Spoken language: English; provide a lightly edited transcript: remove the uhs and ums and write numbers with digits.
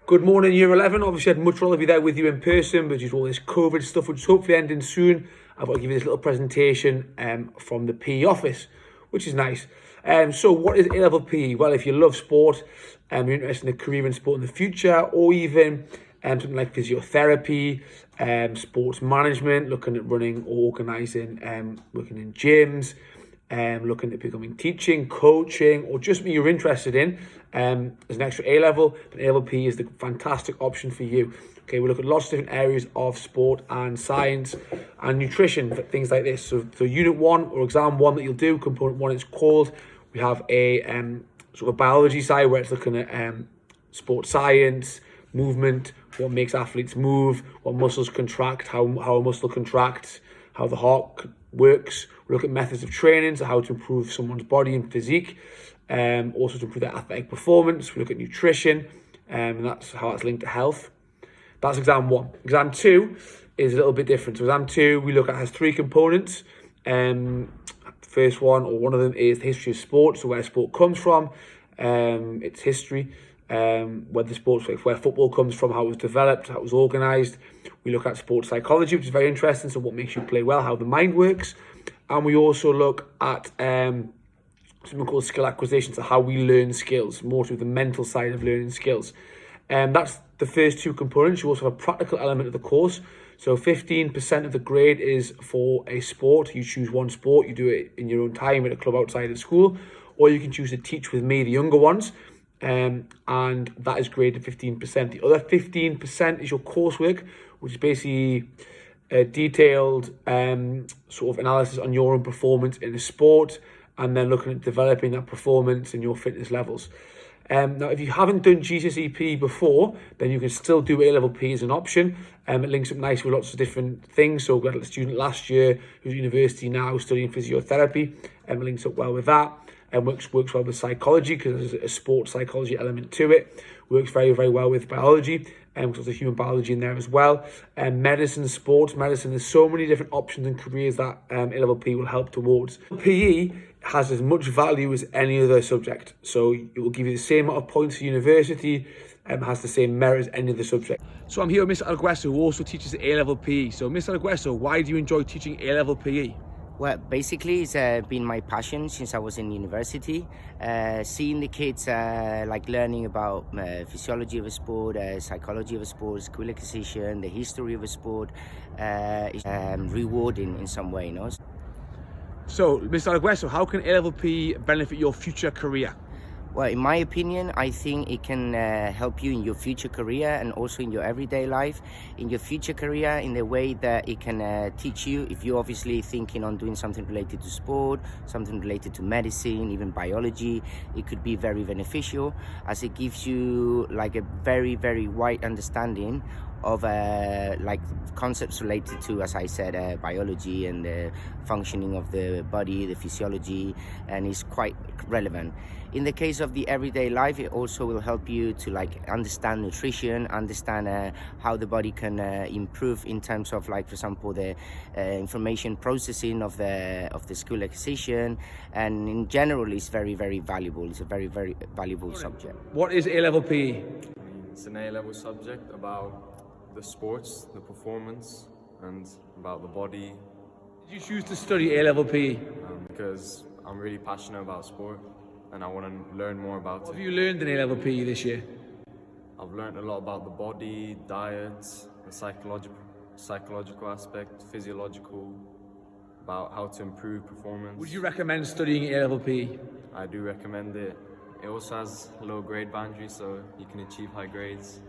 Good morning, Year 11. Obviously, I'd much rather be there with you in person, but due to all this COVID stuff, which is hopefully ending soon, I've got to give you this little presentation from the PE office, which is nice. So what is A-level PE? Well, if you love sport, you're interested in a career in sport in the future, or even something like physiotherapy, sports management, looking at running or organising, working in gyms, looking at becoming teaching, coaching, or just what you're interested in as an extra A-level, then A-level PE is the fantastic option for you. Okay, we look at lots of different areas of sport and science and nutrition, things like this. So unit 1 or exam 1 that you'll do, component 1 it's called, we have a sort of biology side where it's looking at sports science, movement, what makes athletes move, what muscles contract, how a muscle contracts, how the heart works. We look at methods of training, so how to improve someone's body and physique, also to improve their athletic performance. We look at nutrition, and that's how that's linked to health. That's exam 1. Exam 2 is a little bit different. So exam 2 we look at has 3 components. First one, or one of them, is the history of sport, so where sport comes from, its history, where the sports, where football comes from, how it was developed, how it was organised. We look at sports psychology, which is very interesting, so what makes you play well, how the mind works. And we also look at something called skill acquisition, so how we learn skills, more to the mental side of learning skills. That's the first 2 components. You also have a practical element of the course. So 15% of the grade is for a sport. You choose one sport, you do it in your own time at a club outside of school, or you can choose to teach with me, the younger ones, and that is graded 15%. The other 15% is your coursework, which is basically a detailed sort of analysis on your own performance in a sport, and then looking at developing that performance and your fitness levels. Now, if you haven't done GCSE PE before, then you can still do A-level PE as an option. It links up nicely with lots of different things. So we had a student last year who's at university now studying physiotherapy, and it links up well with that. And works well with psychology because there's a sports psychology element to it. Works very, very well with biology, because there's human biology in there as well. And medicine, sports medicine, there's so many different options and careers that A-level PE will help towards. PE has as much value as any other subject. So it will give you the same amount of points for university and has the same merit as any other subject. So I'm here with Mr. Alguesso, who also teaches A-level PE. So Mr. Alguesso, why do you enjoy teaching A-level PE? Well, basically, it's been my passion since I was in university. Seeing the kids like learning about physiology of a sport, psychology of a sport, skill acquisition, the history of a sport, is rewarding in some way, you know. So, Mr. Alguesso, how can A-level PE benefit your future career? Well, in my opinion, I think it can help you in your future career and also in your everyday life. In your future career, in the way that it can teach you, if you're obviously thinking on doing something related to sport, something related to medicine, even biology, it could be very beneficial as it gives you like a very, very wide understanding of like concepts related to, as I said, biology and the functioning of the body, the physiology, and it's quite relevant. In the case of the everyday life, it also will help you to like understand nutrition, understand how the body can improve in terms of, like, for example, the information processing of the skill acquisition, and in general, it's very, very valuable. It's a very, very valuable subject. What is A-level PE? It's an A-level subject about the sports, the performance, and about the body. Did you choose to study A-level PE? Because I'm really passionate about sport and I want to learn more about What it. have you learned in A-level PE this year? I've learned a lot about the body, diet, the psychological aspect, physiological, about how to improve performance. Would you recommend studying A-level PE? I do recommend it. It also has low grade boundaries, so you can achieve high grades.